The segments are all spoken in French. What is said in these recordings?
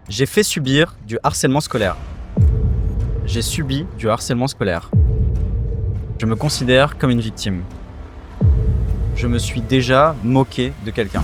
J'ai fait subir du harcèlement scolaire. J'ai subi du harcèlement scolaire. Je me considère comme une victime. Je me suis déjà moqué de quelqu'un.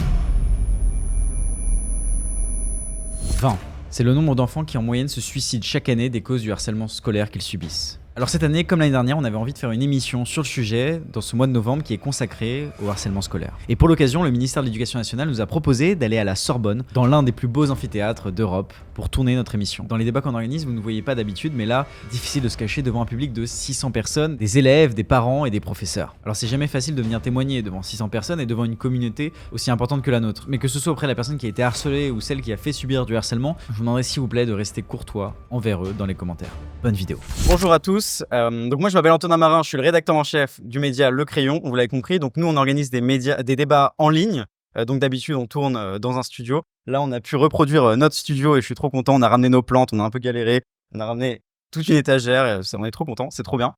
20. C'est le nombre d'enfants qui en moyenne se suicident chaque année des causes du harcèlement scolaire qu'ils subissent. Alors cette année, comme l'année dernière, on avait envie de faire une émission sur le sujet dans ce mois de novembre qui est consacré au harcèlement scolaire. Et pour l'occasion, le ministère de l'Éducation nationale nous a proposé d'aller à la Sorbonne, dans l'un des plus beaux amphithéâtres d'Europe, pour tourner notre émission. Dans les débats qu'on organise, vous ne voyez pas d'habitude, mais là, difficile de se cacher devant un public de 600 personnes, des élèves, des parents et des professeurs. Alors c'est jamais facile de venir témoigner devant 600 personnes et devant une communauté aussi importante que la nôtre. Mais que ce soit auprès de la personne qui a été harcelée ou celle qui a fait subir du harcèlement, je vous demanderai s'il vous plaît de rester courtois envers eux dans les commentaires. Bonne vidéo. Bonjour à tous. Donc moi je m'appelle Antonin Marin, je suis le rédacteur en chef du média Le Crayon, vous l'avez compris. Donc nous on organise des débats en ligne. Donc d'habitude on tourne dans un studio. Là on a pu reproduire notre studio et je suis trop content. On a ramené nos plantes, on a un peu galéré. On a ramené toute une étagère, on est trop content, c'est trop bien.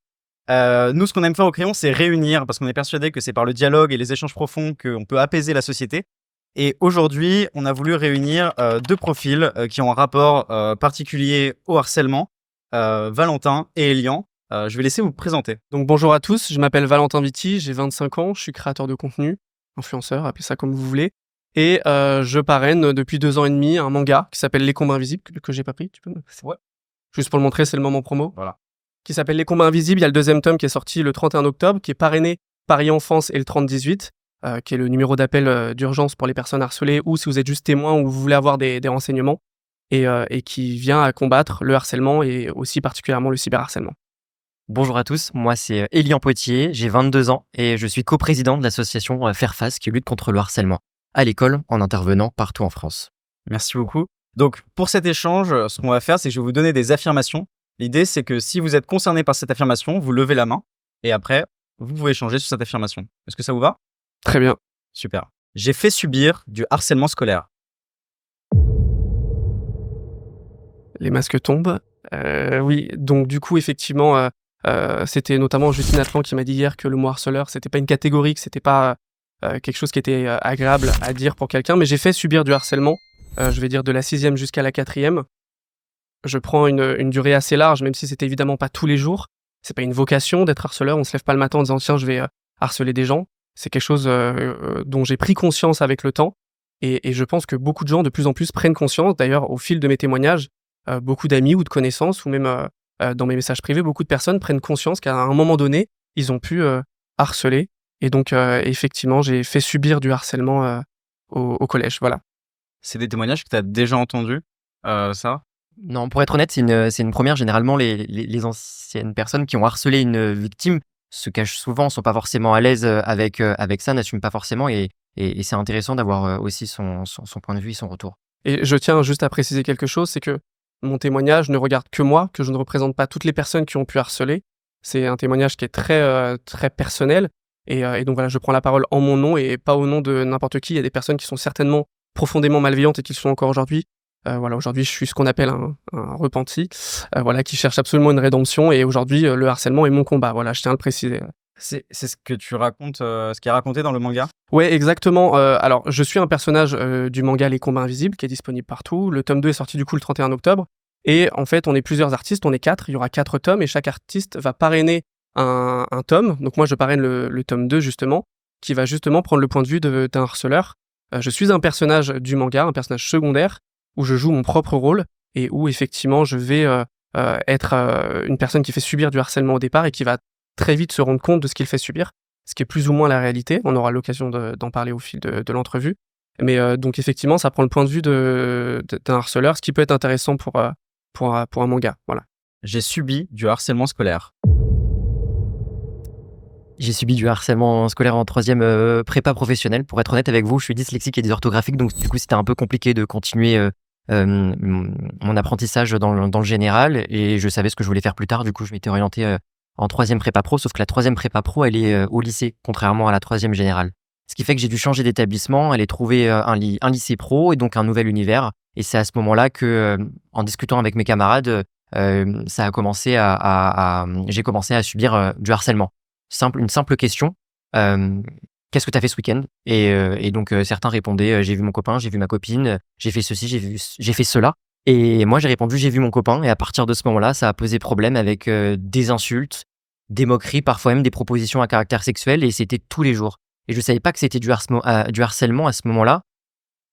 Nous ce qu'on aime faire au Crayon c'est réunir parce qu'on est persuadé que c'est par le dialogue et les échanges profonds qu'on peut apaiser la société. Et aujourd'hui on a voulu réunir deux profils qui ont un rapport particulier au harcèlement, Valentin et Elian. Je vais laisser vous présenter. Donc bonjour à tous, je m'appelle Valentin Vitti, j'ai 25 ans, je suis créateur de contenu, influenceur, appelez ça comme vous voulez. Et je parraine depuis 2 ans et demi un manga qui s'appelle Les Combats Invisibles, que j'ai pas pris, tu peux me... Ouais. Juste pour le montrer, c'est le moment promo. Voilà. Qui s'appelle Les Combats Invisibles, il y a le 2e tome qui est sorti le 31 octobre, qui est parrainé par e-enfance et le 3018, qui est le numéro d'appel d'urgence pour les personnes harcelées, ou si vous êtes juste témoin ou vous voulez avoir des renseignements, et qui vient à combattre le harcèlement et aussi particulièrement le cyberharcèlement. Bonjour à tous, moi c'est Elian Potier, j'ai 22 ans et je suis coprésident de l'association Faire Face qui lutte contre le harcèlement à l'école en intervenant partout en France. Merci beaucoup. Donc pour cet échange, ce qu'on va faire, c'est que je vais vous donner des affirmations. L'idée, c'est que si vous êtes concerné par cette affirmation, vous levez la main et après, vous pouvez échanger sur cette affirmation. Est-ce que ça vous va ? Très bien. Super. J'ai fait subir du harcèlement scolaire. Les masques tombent. Oui, donc du coup, effectivement, c'était notamment Justine Atlan qui m'a dit hier que le mot harceleur, c'était pas une catégorie, que c'était pas quelque chose qui était agréable à dire pour quelqu'un, mais j'ai fait subir du harcèlement, je vais dire de la 6e jusqu'à la 4e. Je prends une durée assez large, même si c'était évidemment pas tous les jours. C'est pas une vocation d'être harceleur, on se lève pas le matin en disant tiens, je vais harceler des gens. C'est quelque chose dont j'ai pris conscience avec le temps, et je pense que beaucoup de gens de plus en plus prennent conscience. D'ailleurs, au fil de mes témoignages, beaucoup d'amis ou de connaissances, ou même dans mes messages privés, beaucoup de personnes prennent conscience qu'à un moment donné, ils ont pu harceler. Et donc, effectivement, j'ai fait subir du harcèlement au collège. Voilà. C'est des témoignages que tu as déjà entendus, ça ? Non, pour être honnête, c'est une première. Généralement, les anciennes personnes qui ont harcelé une victime se cachent souvent, sont pas forcément à l'aise avec ça, n'assument pas forcément. Et c'est intéressant d'avoir aussi son point de vue et son retour. Et je tiens juste à préciser quelque chose, c'est que mon témoignage ne regarde que moi, que je ne représente pas toutes les personnes qui ont pu harceler. C'est un témoignage qui est très, très personnel. Et donc voilà, je prends la parole en mon nom et pas au nom de n'importe qui. Il y a des personnes qui sont certainement profondément malveillantes et qui le sont encore aujourd'hui. Voilà, aujourd'hui, je suis ce qu'on appelle un repenti, voilà, qui cherche absolument une rédemption. Et aujourd'hui, le harcèlement est mon combat. Voilà, je tiens à le préciser. C'est ce que tu racontes, ce qui est raconté dans le manga ? Ouais, exactement. Alors, je suis un personnage du manga Les Combats Invisibles, qui est disponible partout. Le tome 2 est sorti du coup le 31 octobre. Et en fait, on est plusieurs artistes, on est 4. Il y aura 4 tomes et chaque artiste va parrainer un tome. Donc moi, je parraine le tome 2, justement, qui va justement prendre le point de vue d'un harceleur. Je suis un personnage du manga, un personnage secondaire, où je joue mon propre rôle et où, effectivement, je vais être une personne qui fait subir du harcèlement au départ et qui va très vite se rendre compte de ce qu'il fait subir, ce qui est plus ou moins la réalité. On aura l'occasion d'en parler au fil de l'entrevue. Mais donc, effectivement, ça prend le point de vue d'un harceleur, ce qui peut être intéressant pour un manga. Voilà. J'ai subi du harcèlement scolaire. J'ai subi du harcèlement scolaire en 3e prépa professionnelle. Pour être honnête avec vous, je suis dyslexique et dysorthographique, donc du coup, c'était un peu compliqué de continuer mon apprentissage dans le général, et je savais ce que je voulais faire plus tard. Du coup, je m'étais orienté en 3e prépa pro, sauf que la 3e prépa pro, elle est au lycée, contrairement à la 3e générale. Ce qui fait que j'ai dû changer d'établissement, aller trouver un lycée pro et donc un nouvel univers. Et c'est à ce moment-là que, en discutant avec mes camarades, ça a commencé j'ai commencé à subir du harcèlement. Une simple question, qu'est-ce que tu as fait ce week-end ? Et donc certains répondaient, j'ai vu mon copain, j'ai vu ma copine, j'ai fait ceci, j'ai fait cela. Et moi, j'ai répondu, j'ai vu mon copain. Et à partir de ce moment-là, ça a posé problème avec des insultes, des moqueries, parfois même des propositions à caractère sexuel. Et c'était tous les jours. Et je savais pas que c'était du harcèlement à ce moment-là,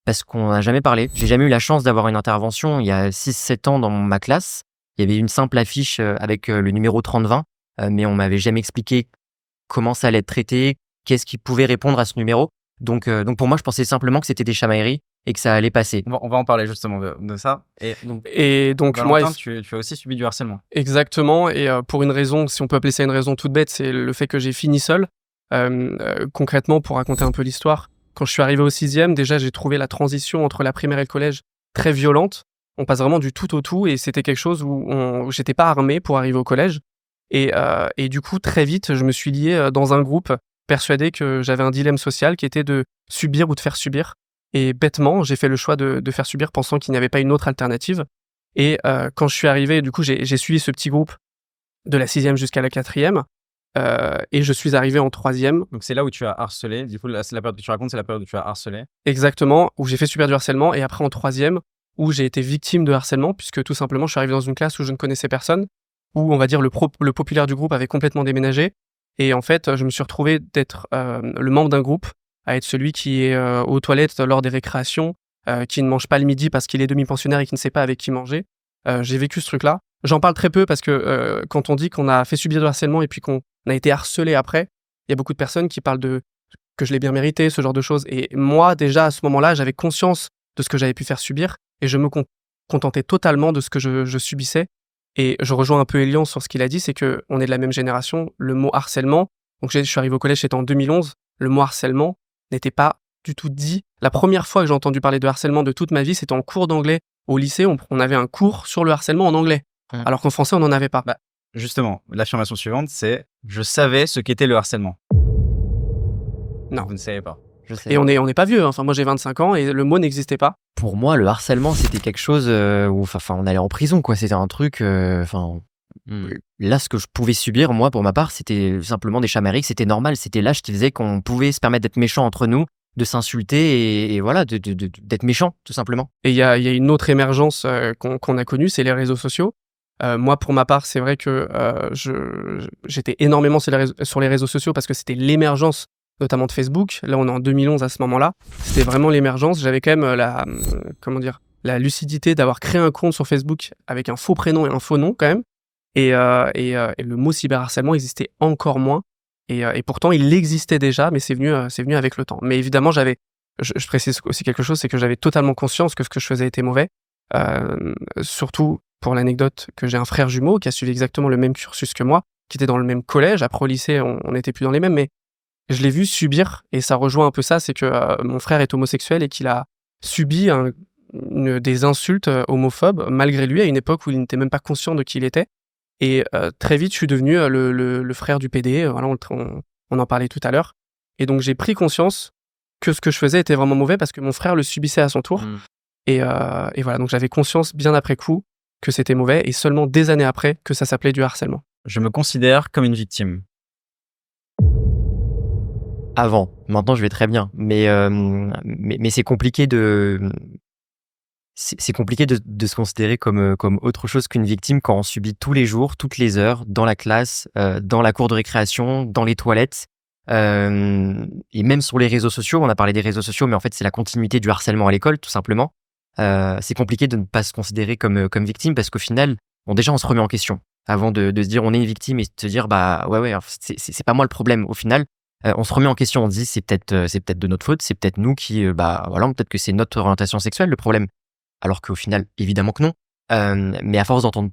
parce qu'on n'a jamais parlé. J'ai jamais eu la chance d'avoir une intervention il y a 6-7 ans dans ma classe. Il y avait une simple affiche avec le numéro 3020, mais on m'avait jamais expliqué comment ça allait être traité, qu'est-ce qui pouvait répondre à ce numéro. Donc pour moi, je pensais simplement que c'était des chamailleries et que ça allait passer. On va en parler justement de ça. Et donc moi, Valentin, tu as aussi subi du harcèlement. exactement. Et pour une raison, si on peut appeler ça une raison toute bête, c'est le fait que j'ai fini seul. Concrètement, pour raconter un peu l'histoire, quand je suis arrivé au 6e, déjà j'ai trouvé la transition entre la primaire et le collège très violente. On passe vraiment du tout au tout, et c'était quelque chose où j'étais pas armé pour arriver au collège. Et du coup, très vite, je me suis lié dans un groupe, persuadé que j'avais un dilemme social qui était de subir ou de faire subir. Et bêtement, j'ai fait le choix de faire subir, pensant qu'il n'y avait pas une autre alternative. Et quand je suis arrivé, du coup, j'ai suivi ce petit groupe de la 6e jusqu'à la 4e. Et je suis arrivé en 3e. Donc c'est là où tu as harcelé. Du coup, là, c'est la période que tu racontes, c'est la période où tu as harcelé. Exactement, où j'ai fait subir du harcèlement. Et après, en 3e, où j'ai été victime de harcèlement, puisque tout simplement, je suis arrivé dans une classe où je ne connaissais personne, où on va dire le populaire du groupe avait complètement déménagé. Et en fait, je me suis retrouvé d'être le membre d'un groupe, à être celui qui est aux toilettes lors des récréations, qui ne mange pas le midi parce qu'il est demi-pensionnaire et qui ne sait pas avec qui manger. J'ai vécu ce truc-là. J'en parle très peu parce que quand on dit qu'on a fait subir du harcèlement et puis qu'on a été harcelé après, il y a beaucoup de personnes qui parlent de que je l'ai bien mérité, ce genre de choses. Et moi, déjà, à ce moment-là, j'avais conscience de ce que j'avais pu faire subir et je me contentais totalement de ce que je subissais. Et je rejoins un peu Elian sur ce qu'il a dit, c'est qu'on est de la même génération. Le mot harcèlement, donc je suis arrivé au collège, c'était en 2011, le mot harcèlement n'était pas du tout dit. La première fois que j'ai entendu parler de harcèlement de toute ma vie, c'était en cours d'anglais au lycée. On avait un cours sur le harcèlement en anglais, alors qu'en français, on n'en avait pas. Justement, l'affirmation suivante, c'est « Je savais ce qu'était le harcèlement ». Non. Vous ne savez pas. Je sais. Et on n'est pas vieux, hein. Enfin, moi j'ai 25 ans et le mot n'existait pas. Pour moi, le harcèlement, c'était quelque chose où on allait en prison, quoi. C'était un truc. Là, ce que je pouvais subir, moi, pour ma part, c'était simplement des chamailleries. C'était normal. C'était l'âge qui faisait qu'on pouvait se permettre d'être méchant entre nous, de s'insulter et voilà, d'être méchant, tout simplement. Et il y a une autre émergence qu'on a connue, c'est les réseaux sociaux. Moi, pour ma part, c'est vrai que j'étais énormément sur les réseaux sociaux parce que c'était l'émergence, notamment de Facebook. Là, on est en 2011 à ce moment-là. C'était vraiment l'émergence. J'avais quand même la lucidité d'avoir créé un compte sur Facebook avec un faux prénom et un faux nom quand même. Et le mot cyberharcèlement existait encore moins. Et pourtant, il existait déjà, mais c'est venu avec le temps. Mais évidemment, je précise aussi quelque chose, c'est que j'avais totalement conscience que ce que je faisais était mauvais. Surtout pour l'anecdote que j'ai un frère jumeau qui a suivi exactement le même cursus que moi, qui était dans le même collège. Après au lycée, on n'était plus dans les mêmes, mais je l'ai vu subir, et ça rejoint un peu ça, c'est que mon frère est homosexuel et qu'il a subi des insultes homophobes malgré lui à une époque où il n'était même pas conscient de qui il était. Et très vite, je suis devenu le frère du PD. Voilà, on en parlait tout à l'heure. Et donc j'ai pris conscience que ce que je faisais était vraiment mauvais parce que mon frère le subissait à son tour. Et voilà, donc j'avais conscience bien après coup que c'était mauvais, et seulement des années après que ça s'appelait du harcèlement. Je me considère comme une victime. Avant. Maintenant, je vais très bien. Mais c'est compliqué c'est compliqué de se considérer comme autre chose qu'une victime quand on subit tous les jours, toutes les heures, dans la classe, dans la cour de récréation, dans les toilettes, et même sur les réseaux sociaux. On a parlé des réseaux sociaux, mais en fait, c'est la continuité du harcèlement à l'école, tout simplement. C'est compliqué de ne pas se considérer comme victime parce qu'au final, déjà, on se remet en question avant de se dire on est une victime et de se dire ouais, c'est pas moi le problème. Au final, on se remet en question, on se dit c'est peut-être de notre faute, c'est peut-être nous qui peut-être que c'est notre orientation sexuelle le problème. Alors qu'au final, évidemment que non. Mais à force d'entendre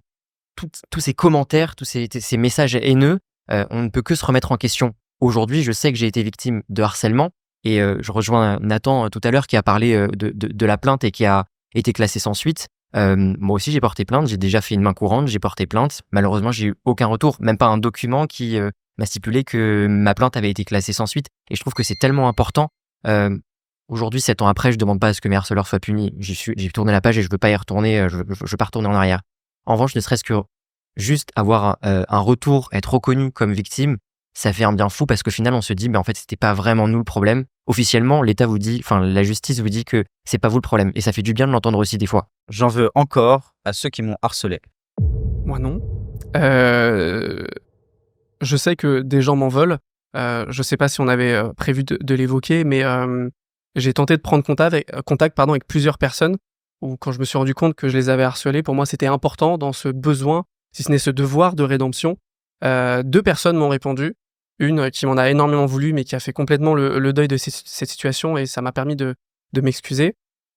tous ces commentaires, tous ces messages haineux, on ne peut que se remettre en question. Aujourd'hui, je sais que j'ai été victime de harcèlement, et je rejoins Nathan tout à l'heure qui a parlé de la plainte et qui a été classée sans suite. Moi aussi, j'ai porté plainte, j'ai déjà fait une main courante, j'ai porté plainte. Malheureusement, j'ai eu aucun retour, même pas un document qui m'a stipulé que ma plainte avait été classée sans suite. Et je trouve que c'est tellement important. Aujourd'hui, 7 ans après, je demande pas à ce que mes harceleurs soient punis. J'ai tourné la page et je veux pas y retourner, je veux pas retourner en arrière. En revanche, ne serait-ce que juste avoir un retour, être reconnu comme victime, ça fait un bien fou parce qu'au final, on se dit, en fait, c'était pas vraiment nous le problème. officiellement, l'État vous dit, enfin, la justice vous dit que c'est pas vous le problème. Et ça fait du bien de l'entendre aussi des fois. J'en veux encore à ceux qui m'ont harcelé. Moi non. Je sais que des gens m'en veulent. Je sais pas si on avait prévu de l'évoquer, mais j'ai tenté de prendre contact avec plusieurs personnes où quand je me suis rendu compte que je les avais harcelés, pour moi c'était important dans ce besoin, si ce n'est ce devoir de rédemption. 2 personnes m'ont répondu. Une qui m'en a énormément voulu, mais qui a fait complètement le deuil de cette situation et ça m'a permis de m'excuser.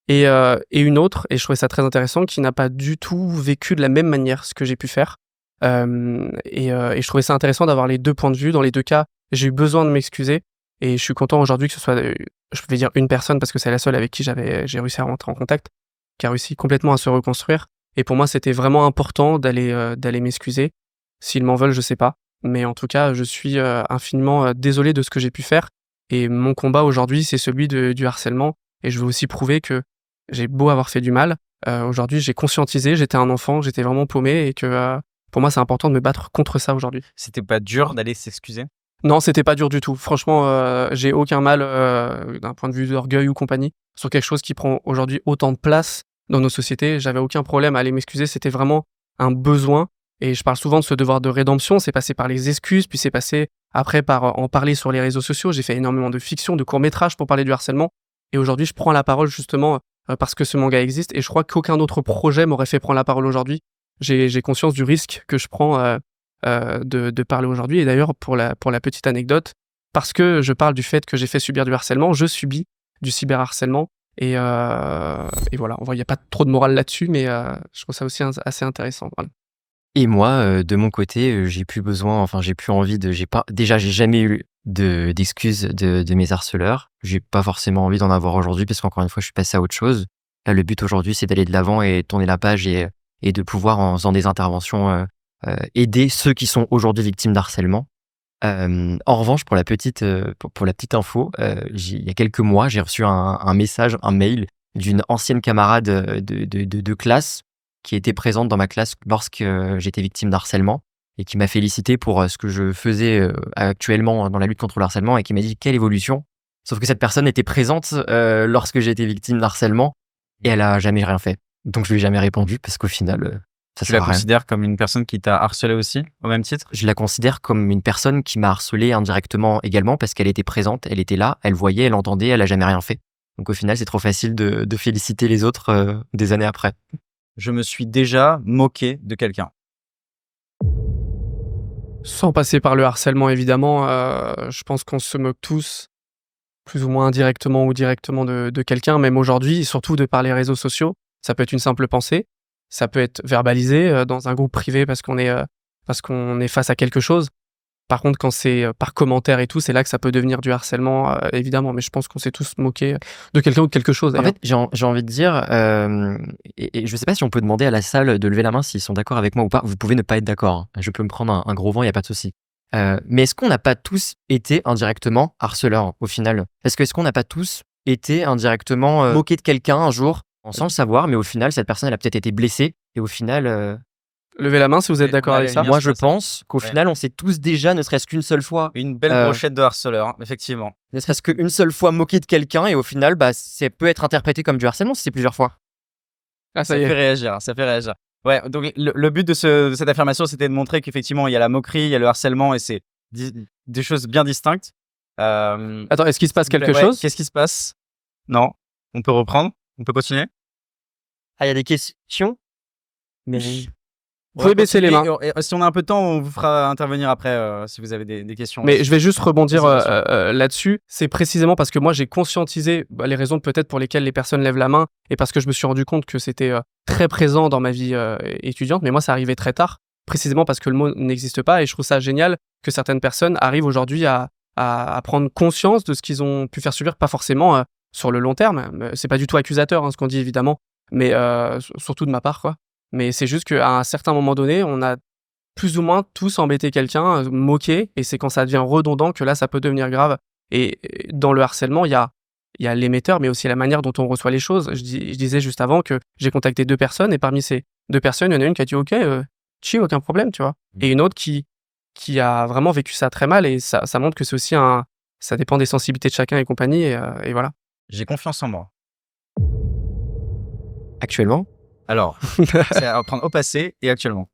Et une autre, et je trouvais ça très intéressant, qui n'a pas du tout vécu de la même manière ce que j'ai pu faire. Et je trouvais ça intéressant d'avoir les 2 points de vue. Dans les 2 cas, j'ai eu besoin de m'excuser et je suis content aujourd'hui que ce soit, je vais dire une personne parce que c'est la seule avec qui j'ai réussi à rentrer en contact, qui a réussi complètement à se reconstruire. Et pour moi, c'était vraiment important d'aller m'excuser. S'ils m'en veulent, je sais pas. Mais en tout cas, je suis infiniment désolé de ce que j'ai pu faire. Et mon combat aujourd'hui, c'est celui du harcèlement. Et je veux aussi prouver que j'ai beau avoir fait du mal, aujourd'hui, j'ai conscientisé, j'étais un enfant, j'étais vraiment paumé et que pour moi, c'est important de me battre contre ça aujourd'hui. C'était pas dur d'aller s'excuser? Non, c'était pas dur du tout. Franchement, j'ai aucun mal d'un point de vue d'orgueil ou compagnie sur quelque chose qui prend aujourd'hui autant de place dans nos sociétés. J'avais aucun problème à aller m'excuser. C'était vraiment un besoin. Et je parle souvent de ce devoir de rédemption. C'est passé par les excuses, puis c'est passé après par en parler sur les réseaux sociaux. J'ai fait énormément de fiction, de courts-métrages pour parler du harcèlement. Et aujourd'hui, je prends la parole justement parce que ce manga existe. Et je crois qu'aucun autre projet m'aurait fait prendre la parole aujourd'hui. J'ai conscience du risque que je prends de parler aujourd'hui. Et d'ailleurs, pour la petite anecdote, parce que je parle du fait que j'ai fait subir du harcèlement, je subis du cyberharcèlement. Et voilà, il n'y a pas trop de morale là-dessus, mais je trouve ça aussi assez intéressant. Voilà. Et moi, de mon côté, j'ai plus envie déjà, j'ai jamais eu d'excuses de mes harceleurs. J'ai pas forcément envie d'en avoir aujourd'hui parce qu'encore une fois, je suis passé à autre chose. Là, le but aujourd'hui, c'est d'aller de l'avant et tourner la page et de pouvoir, en faisant des interventions, aider ceux qui sont aujourd'hui victimes d'harcèlement. En revanche, pour la petite info, il y a quelques mois, j'ai reçu un message, un mail d'une ancienne camarade de classe qui était présente dans ma classe lorsque j'étais victime d'harcèlement et qui m'a félicité pour ce que je faisais actuellement dans la lutte contre le harcèlement et qui m'a dit quelle évolution. Sauf que cette personne était présente lorsque j'étais victime d'harcèlement et elle a jamais rien fait. Donc je lui ai jamais répondu parce qu'au final, ça Tu sert la à rien. considères comme une personne qui t'a harcelé aussi, au même titre? Je la considère comme une personne qui m'a harcelé indirectement également parce qu'elle était présente, elle était là, elle voyait, elle entendait, elle a jamais rien fait. Donc au final, c'est trop facile de féliciter les autres des années après. Je me suis déjà moqué de quelqu'un. Sans passer par le harcèlement, évidemment, je pense qu'on se moque tous, plus ou moins indirectement ou directement de quelqu'un, même aujourd'hui, et surtout de par les réseaux sociaux. Ça peut être une simple pensée, ça peut être verbalisé dans un groupe privé parce qu'on est face à quelque chose. Par contre, quand c'est par commentaire et tout, c'est là que ça peut devenir du harcèlement, évidemment. Mais je pense qu'on s'est tous moqués de quelqu'un ou de quelque chose. En d'ailleurs. fait, j'ai envie de dire, et je sais pas si on peut demander à la salle de lever la main s'ils sont d'accord avec moi ou pas. Vous pouvez ne pas être d'accord, hein. Je peux me prendre un gros vent, il n'y a pas de souci. Mais est-ce qu'on n'a pas tous été indirectement harceleurs au final? Est-ce qu'on n'a pas tous été indirectement moqués de quelqu'un un jour sans le savoir, mais au final, cette personne, elle a peut-être été blessée et au final... Levez la main si vous êtes d'accord avec ça. Moi, je pense qu'au final, on s'est tous déjà, ne serait-ce qu'une seule fois, Une belle brochette de harceleurs, hein, effectivement. ne serait-ce qu'une seule fois moqué de quelqu'un et au final, ça peut être interprété comme du harcèlement si c'est plusieurs fois. Ah, Ça ça y fait est. réagir, ça fait réagir. Ouais, donc le but de cette affirmation, c'était de montrer qu'effectivement, il y a la moquerie, il y a le harcèlement et c'est des choses bien distinctes. Attends, est-ce qu'il se passe quelque chose? Qu'est-ce qui se passe? Non, on peut reprendre? On peut continuer? Ah, il y a des questions? Mais Vous pouvez baisser les mains. Et si on a un peu de temps, on vous fera intervenir après si vous avez des questions. Mais je vais juste rebondir Vas-y, là-dessus. C'est précisément parce que moi, j'ai conscientisé les raisons peut-être pour lesquelles les personnes lèvent la main et parce que je me suis rendu compte que c'était très présent dans ma vie étudiante. Mais moi, ça arrivait très tard, précisément parce que le mot n'existe pas. Et je trouve ça génial que certaines personnes arrivent aujourd'hui à prendre conscience de ce qu'ils ont pu faire subir, pas forcément sur le long terme. C'est pas du tout accusateur, hein, ce qu'on dit, évidemment, mais surtout de ma part, quoi. Mais c'est juste qu'à un certain moment donné, on a plus ou moins tous embêté quelqu'un, moqué, et c'est quand ça devient redondant que là, ça peut devenir grave. Et dans le harcèlement, il y a l'émetteur, mais aussi la manière dont on reçoit les choses. Je disais juste avant que j'ai contacté 2 personnes, et parmi ces 2 personnes, il y en a une qui a dit « Ok, chill, aucun problème », tu vois. Et une autre qui a vraiment vécu ça très mal, et ça montre que c'est aussi ça dépend des sensibilités de chacun et compagnie, et voilà. J'ai confiance en moi. Actuellement? Alors, c'est à reprendre au passé et actuellement.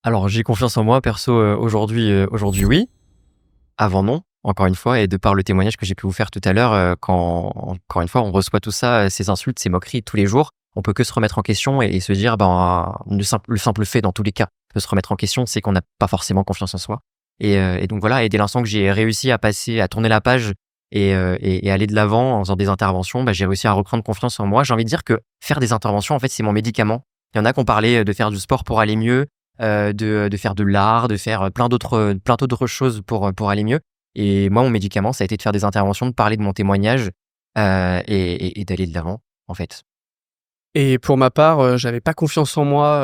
Alors, j'ai confiance en moi, perso, aujourd'hui, oui. Avant, non, encore une fois, et de par le témoignage que j'ai pu vous faire tout à l'heure, quand, encore une fois, on reçoit tout ça, ces insultes, ces moqueries tous les jours, on peut que se remettre en question et se dire, le simple fait, dans tous les cas, de se remettre en question, c'est qu'on n'a pas forcément confiance en soi. Et donc voilà, et dès l'instant que j'ai réussi à tourner la page et aller de l'avant en faisant des interventions, j'ai réussi à reprendre confiance en moi. J'ai envie de dire que faire des interventions, en fait, c'est mon médicament. Il y en a qui ont parlé de faire du sport pour aller mieux, de faire de l'art, de faire plein d'autres choses pour aller mieux. Et moi, mon médicament, ça a été de faire des interventions, de parler de mon témoignage et d'aller de l'avant, en fait. Et pour ma part, j'avais pas confiance en moi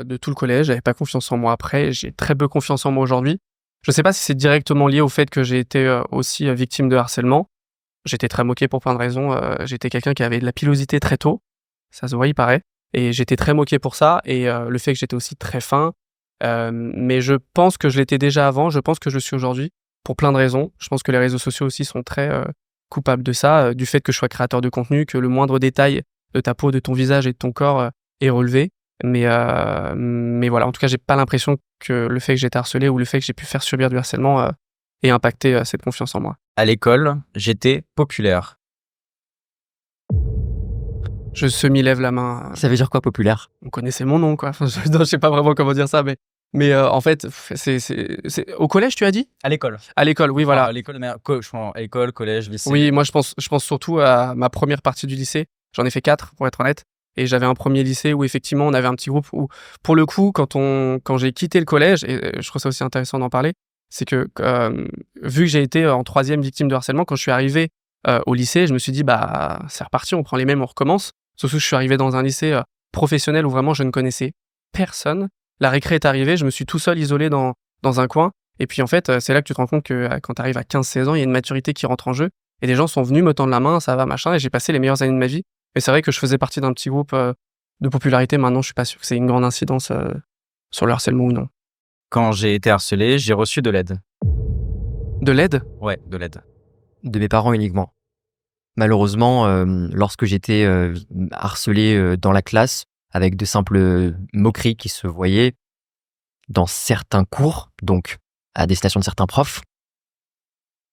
de tout le collège, j'avais pas confiance en moi après, j'ai très peu confiance en moi aujourd'hui. Je sais pas si c'est directement lié au fait que j'ai été aussi victime de harcèlement. J'étais très moqué pour plein de raisons. J'étais quelqu'un qui avait de la pilosité très tôt, ça se voit, il paraît, et j'étais très moqué pour ça, et le fait que j'étais aussi très fin. Mais je pense que je l'étais déjà avant, je pense que je le suis aujourd'hui, pour plein de raisons. Je pense que les réseaux sociaux aussi sont très coupables de ça, du fait que je sois créateur de contenu, que le moindre détail de ta peau, de ton visage et de ton corps est relevé. Mais voilà, en tout cas, j'ai pas l'impression que le fait que j'ai été harcelé ou le fait que j'ai pu faire subir du harcèlement ait impacté cette confiance en moi. À l'école, j'étais populaire. Je semi-lève la main. Ça veut dire quoi, populaire? On connaissait mon nom, quoi. Enfin, je sais pas vraiment comment dire ça, mais en fait, c'est au collège, tu as dit? À l'école. À l'école, oui, voilà. À l'école, mais je pense à l'école, collège, lycée. Oui, moi, je pense surtout à ma première partie du lycée. J'en ai fait 4, pour être honnête. Et j'avais un premier lycée où, effectivement, on avait un petit groupe où, pour le coup, quand j'ai quitté le collège, et je trouve ça aussi intéressant d'en parler, c'est que, vu que j'ai été en 3e victime de harcèlement, quand je suis arrivé au lycée, je me suis dit, c'est reparti, on prend les mêmes, on recommence. Sauf que je suis arrivé dans un lycée professionnel où vraiment je ne connaissais personne. La récré est arrivée, je me suis tout seul isolé dans un coin. Et puis en fait, c'est là que tu te rends compte que quand tu arrives à 15-16 ans, il y a une maturité qui rentre en jeu. Et des gens sont venus me tendre la main, ça va, machin. Et j'ai passé les meilleures années de ma vie. Mais c'est vrai que je faisais partie d'un petit groupe de popularité. Maintenant, je suis pas sûr que c'est une grande incidence sur le harcèlement ou non. Quand j'ai été harcelé, j'ai reçu de l'aide. De l'aide? Ouais, de l'aide. De mes parents uniquement. Malheureusement, lorsque j'étais harcelé dans la classe, avec de simples moqueries qui se voyaient dans certains cours, donc à destination de certains profs,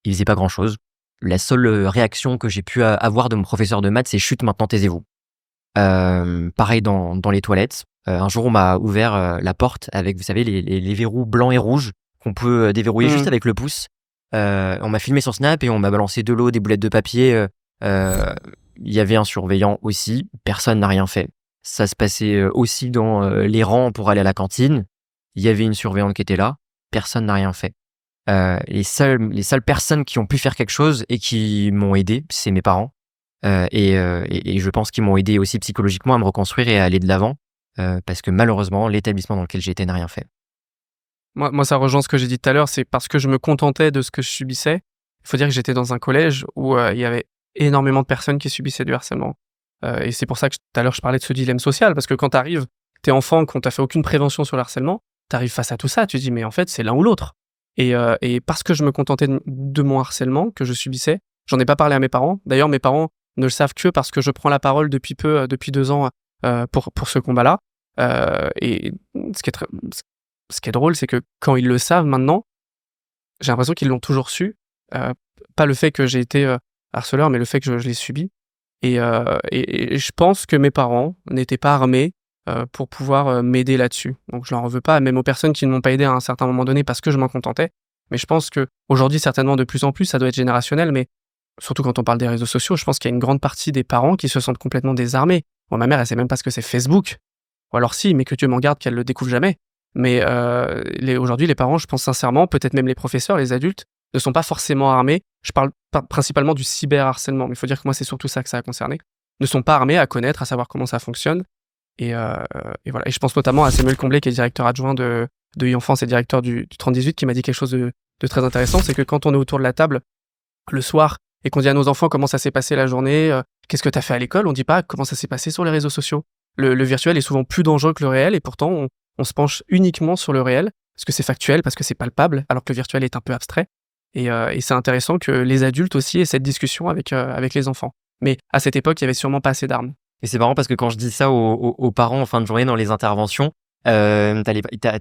ils faisaient pas grand-chose. La seule réaction que j'ai pu avoir de mon professeur de maths, c'est « chut, maintenant taisez-vous ». Pareil dans les toilettes. Un jour, on m'a ouvert la porte avec, vous savez, les verrous blancs et rouges qu'on peut déverrouiller juste avec le pouce. On m'a filmé sur Snap et on m'a balancé de l'eau, des boulettes de papier. Il y avait un surveillant aussi, personne n'a rien fait. Ça se passait aussi dans les rangs pour aller à la cantine. Il y avait une surveillante qui était là, personne n'a rien fait. Les seules personnes qui ont pu faire quelque chose et qui m'ont aidé, c'est mes parents. Et je pense qu'ils m'ont aidé aussi psychologiquement à me reconstruire et à aller de l'avant, parce que malheureusement, l'établissement dans lequel j'étais n'a rien fait. Moi, ça rejoint ce que j'ai dit tout à l'heure, c'est parce que je me contentais de ce que je subissais. Il faut dire que j'étais dans un collège où il y avait énormément de personnes qui subissaient du harcèlement. Et c'est pour ça que tout à l'heure, je parlais de ce dilemme social, parce que quand t'arrives, t'es enfant, qu'on t'a fait aucune prévention sur le harcèlement, t'arrives face à tout ça, tu te dis, mais en fait, c'est l'un ou l'autre. Et parce que je me contentais de mon harcèlement que je subissais, j'en ai pas parlé à mes parents. D'ailleurs, mes parents ne le savent que parce que je prends la parole depuis 2 ans pour ce combat-là. Et ce qui est drôle, c'est que quand ils le savent maintenant, j'ai l'impression qu'ils l'ont toujours su. Pas le fait que j'ai été harceleur, mais le fait que je l'ai subi. Et je pense que mes parents n'étaient pas armés pour pouvoir m'aider là-dessus. Donc je leur en veux pas, même aux personnes qui ne m'ont pas aidé à un certain moment donné parce que je m'en contentais. Mais je pense que aujourd'hui, certainement de plus en plus, ça doit être générationnel, mais surtout quand on parle des réseaux sociaux, je pense qu'il y a une grande partie des parents qui se sentent complètement désarmés. Bon, ma mère, elle sait même pas ce que c'est Facebook. Ou alors si, mais que Dieu m'en garde qu'elle le découvre jamais. Mais aujourd'hui, les parents, je pense sincèrement, peut-être même les professeurs, les adultes, ne sont pas forcément armés. Je parle principalement du cyberharcèlement, mais il faut dire que moi, c'est surtout ça que ça a concerné. Ne sont pas armés à connaître, à savoir comment ça fonctionne. Et voilà. Et je pense notamment à Samuel Comblé, qui est directeur adjoint de e-enfance et directeur du 3018, qui m'a dit quelque chose de très intéressant, c'est que quand on est autour de la table le soir et qu'on dit à nos enfants comment ça s'est passé la journée, qu'est-ce que tu as fait à l'école, on dit pas comment ça s'est passé sur les réseaux sociaux. Le virtuel est souvent plus dangereux que le réel, et pourtant on se penche uniquement sur le réel parce que c'est factuel, parce que c'est palpable, alors que le virtuel est un peu abstrait. Et c'est intéressant que les adultes aussi aient cette discussion avec les enfants. Mais à cette époque, il y avait sûrement pas assez d'armes. Et c'est marrant parce que quand je dis ça aux parents en fin de journée dans les interventions, t'as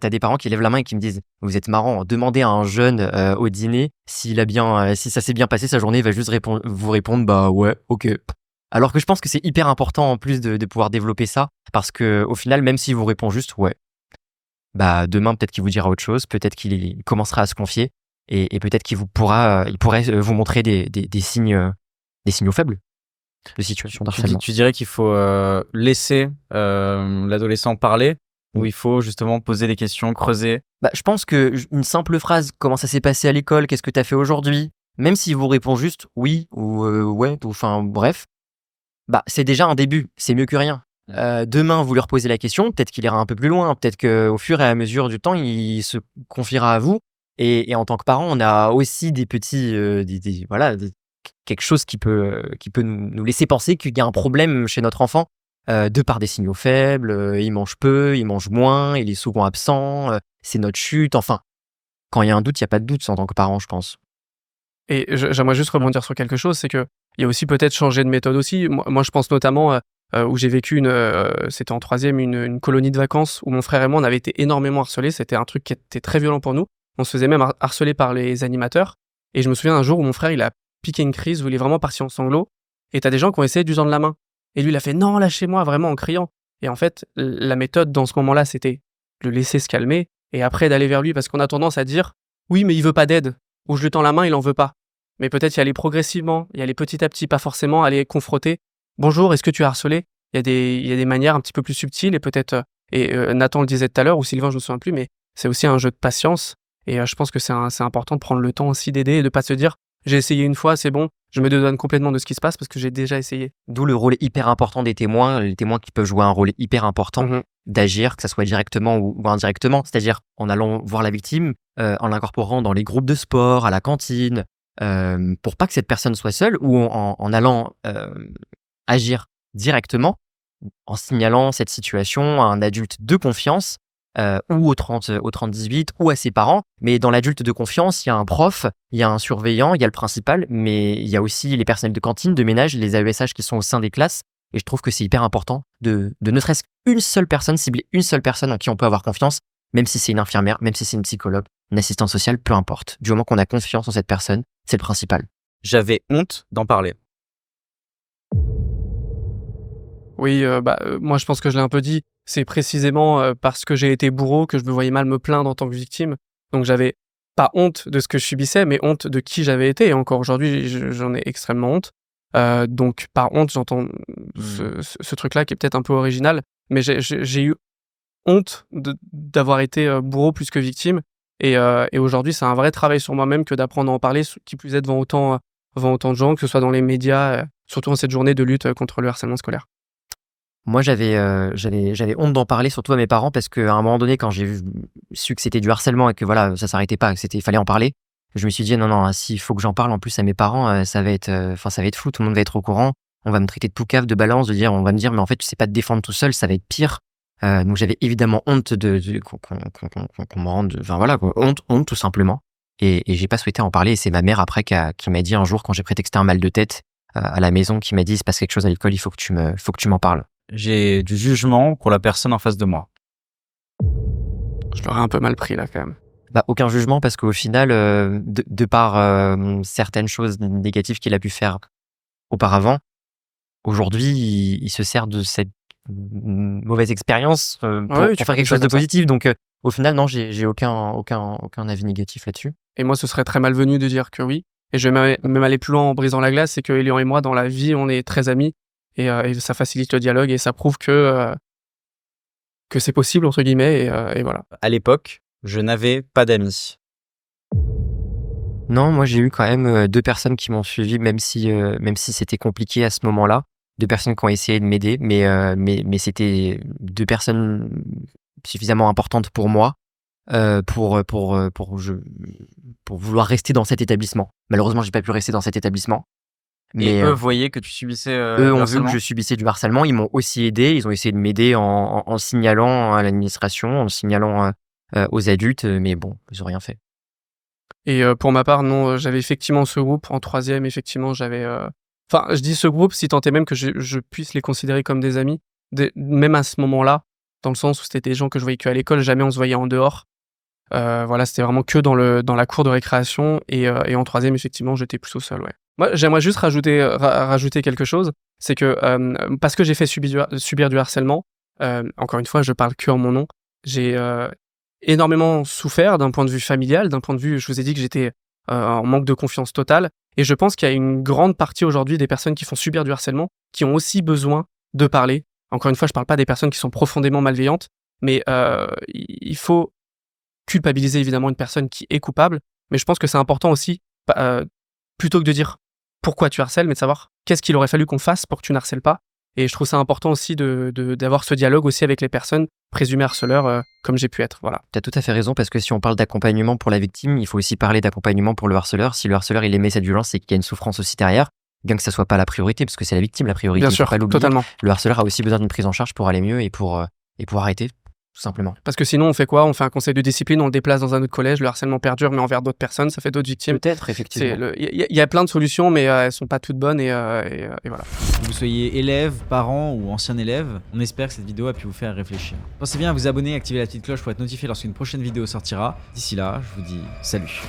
des parents qui lèvent la main et qui me disent « Vous êtes marrant, demandez à un jeune au dîner si ça s'est bien passé sa journée, il va juste vous répondre « Bah ouais, ok ». Alors que je pense que c'est hyper important en plus de pouvoir développer ça, parce que au final, même s'il vous répond juste « Ouais », bah demain peut-être qu'il vous dira autre chose, peut-être qu'il commencera à se confier, et peut-être qu'il pourrait vous montrer des signaux faibles de situation d'harcèlement. Tu dirais qu'il faut laisser l'adolescent parler, ou il faut justement poser des questions, creuser? Bah, je pense que une simple phrase, comment ça s'est passé à l'école, qu'est-ce que t'as fait aujourd'hui, même s'il vous répond juste oui ou ouais, ou enfin bref, bah c'est déjà un début, c'est mieux que rien. Demain, vous lui reposez la question, peut-être qu'il ira un peu plus loin, peut-être qu'au fur et à mesure du temps, il se confiera à vous. Et en tant que parent, on a aussi des petits, quelque chose qui peut nous laisser penser qu'il y a un problème chez notre enfant, de par des signaux faibles, il mange peu, il mange moins, il est souvent absent, c'est notre chute, enfin, quand il y a un doute, il n'y a pas de doute en tant que parent, je pense. Et j'aimerais juste rebondir sur quelque chose, c'est que il y a aussi peut-être changer de méthode aussi. Moi je pense notamment où j'ai vécu c'était en troisième, une colonie de vacances où mon frère et moi on avait été énormément harcelés. C'était un truc qui était très violent pour nous. On se faisait même harceler par les animateurs. Et je me souviens d'un jour où mon frère il a piqué une crise où il est vraiment parti en sanglots. Et t'as des gens qui ont essayé de lui tendre la main. Et lui il a fait non, lâchez-moi, vraiment en criant. Et en fait la méthode dans ce moment-là c'était de le laisser se calmer et après d'aller vers lui, parce qu'on a tendance à dire oui mais il veut pas d'aide, ou je lui tends la main il en veut pas. Mais peut-être y aller progressivement, y aller petit à petit, pas forcément aller confronter. Bonjour, est-ce que tu es harcelé? Il y a des manières un petit peu plus subtiles et peut-être, Nathan le disait tout à l'heure, ou Sylvain, je me souviens plus, mais c'est aussi un jeu de patience. Et je pense que c'est important de prendre le temps aussi d'aider et de pas se dire j'ai essayé une fois, c'est bon, je me dédouane complètement de ce qui se passe parce que j'ai déjà essayé. D'où le rôle hyper important des témoins, les témoins qui peuvent jouer un rôle hyper important d'agir, que ça soit directement ou indirectement, c'est-à-dire en allant voir la victime, en l'incorporant dans les groupes de sport, à la cantine, pour pas que cette personne soit seule, ou en allant agir directement, en signalant cette situation à un adulte de confiance, ou au 30-18, ou à ses parents. Mais dans l'adulte de confiance, il y a un prof, il y a un surveillant, il y a le principal, mais il y a aussi les personnels de cantine, de ménage, les AESH qui sont au sein des classes. Et je trouve que c'est hyper important de ne serait-ce qu'une seule personne, cibler une seule personne en qui on peut avoir confiance, même si c'est une infirmière, même si c'est une psychologue, une assistante sociale, peu importe. Du moment qu'on a confiance en cette personne, c'est le principal. J'avais honte d'en parler. Oui, moi je pense que je l'ai un peu dit, c'est précisément parce que j'ai été bourreau que je me voyais mal me plaindre en tant que victime. Donc j'avais pas honte de ce que je subissais, mais honte de qui j'avais été. Et encore aujourd'hui, j'en ai extrêmement honte. Donc par honte, j'entends ce truc-là qui est peut-être un peu original, mais j'ai eu honte d'avoir été bourreau plus que victime. Et aujourd'hui, c'est un vrai travail sur moi-même que d'apprendre à en parler, qui plus est devant autant de gens, que ce soit dans les médias, surtout en cette journée de lutte contre le harcèlement scolaire. Moi, j'avais honte d'en parler, surtout à mes parents, parce qu'à un moment donné, quand j'ai su que c'était du harcèlement et que voilà, ça s'arrêtait pas, il fallait en parler, je me suis dit non, s'il faut que j'en parle en plus à mes parents, ça va être fou, tout le monde va être au courant, on va me traiter de tout cave, de balance, on va me dire mais en fait tu sais pas te défendre tout seul, ça va être pire. Donc j'avais évidemment honte qu'on me rende, honte tout simplement. Et j'ai pas souhaité en parler. Et c'est ma mère après qui m'a dit un jour, quand j'ai prétexté un mal de tête à la maison, qui m'a dit il se passe quelque chose à l'école, il faut que tu m'en parles. J'ai du jugement pour la personne en face de moi. Je l'aurais un peu mal pris là quand même. Bah, aucun jugement, parce qu'au final, de par certaines choses négatives qu'il a pu faire auparavant, aujourd'hui, il se sert de cette mauvaise expérience pour faire quelque chose de positif. Donc, au final, non, j'ai aucun avis négatif là-dessus. Et moi, ce serait très malvenu de dire que oui. Et je vais même aller plus loin en brisant la glace, c'est que Elian et moi, dans la vie, on est très amis. Et ça facilite le dialogue et ça prouve que c'est possible, entre guillemets. Et voilà. À l'époque, je n'avais pas d'amis. Non, moi j'ai eu quand même 2 personnes qui m'ont suivi, même si c'était compliqué à ce moment-là. 2 personnes qui ont essayé de m'aider, mais c'était 2 personnes suffisamment importantes pour moi pour vouloir rester dans cet établissement. Malheureusement, j'ai pas pu rester dans cet établissement. Mais eux voyaient que tu subissais eux ont vu que je subissais du harcèlement, ils m'ont aussi aidé, ils ont essayé de m'aider en signalant à l'administration, en signalant aux adultes, mais bon, ils ont rien fait. Et pour ma part, non, j'avais effectivement ce groupe. En troisième, effectivement, j'avais... Enfin, je dis ce groupe, si tant est même que je puisse les considérer comme des amis, même à ce moment-là, dans le sens où c'était des gens que je voyais qu'à l'école, jamais on se voyait en dehors. Voilà, c'était vraiment que dans la cour de récréation. Et en troisième, effectivement, j'étais plutôt seul, ouais. Moi, j'aimerais juste rajouter quelque chose. C'est que parce que j'ai fait subir du harcèlement, encore une fois, je parle que en mon nom, j'ai énormément souffert d'un point de vue familial, d'un point de vue, je vous ai dit que j'étais en manque de confiance totale. Et je pense qu'il y a une grande partie aujourd'hui des personnes qui font subir du harcèlement qui ont aussi besoin de parler. Encore une fois, je parle pas des personnes qui sont profondément malveillantes, mais il faut culpabiliser évidemment une personne qui est coupable. Mais je pense que c'est important aussi, plutôt que de dire pourquoi tu harcèles, mais de savoir qu'est-ce qu'il aurait fallu qu'on fasse pour que tu n'harcèles pas. Et je trouve ça important aussi d'avoir ce dialogue aussi avec les personnes présumées harceleurs, comme j'ai pu être. Voilà. Tu as tout à fait raison, parce que si on parle d'accompagnement pour la victime, il faut aussi parler d'accompagnement pour le harceleur. Si le harceleur il émet cette violence, c'est qu'il y a une souffrance aussi derrière, bien que ça soit pas la priorité, parce que c'est la victime la priorité. Bien faut sûr, pas l'oublier. totalement. Le harceleur a aussi besoin d'une prise en charge pour aller mieux et pour arrêter, tout simplement. Parce que sinon, on fait quoi? On fait un conseil de discipline, on le déplace dans un autre collège, le harcèlement perdure, mais envers d'autres personnes, ça fait d'autres victimes. Peut-être, effectivement. Il y a plein de solutions, mais elles sont pas toutes bonnes et voilà. Que vous soyez élève, parent ou ancien élève, on espère que cette vidéo a pu vous faire réfléchir. Pensez bien à vous abonner et activer la petite cloche pour être notifié lorsqu'une prochaine vidéo sortira. D'ici là, je vous dis salut.